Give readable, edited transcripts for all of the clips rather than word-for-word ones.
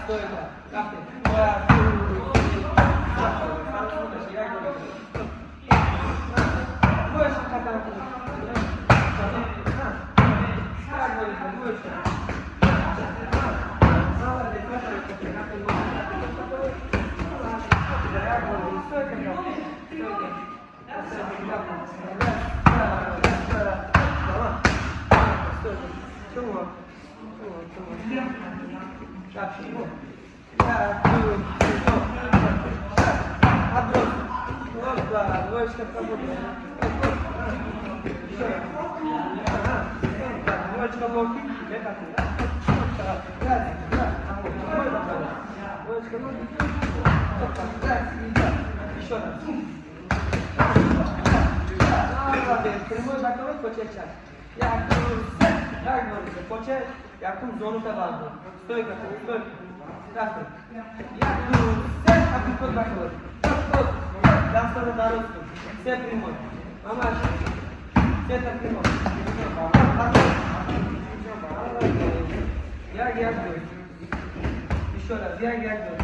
Стойка. Acum zonul pe bandă. Stoică, stoică. Lasă. Ia tu, set, acum tot pe acolo. Tot. Lasă de dar rostul. Set primul. Mama așa. Set primul. Ia doi. Mișoara, ia doi.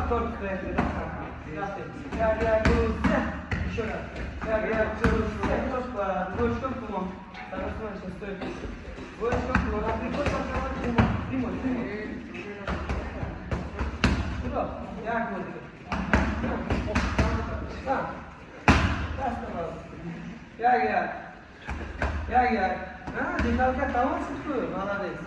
Tot crede. Lasă. Ia doi. Set. Mișoara. Ia doi. Set. Tot știu cum am. Dar nu spune să stoică. Voi știu cum am. Primul. Ia acum. Da. Asta mă. Ia. Ah, din calcă ta onde se foi? Lá na vez.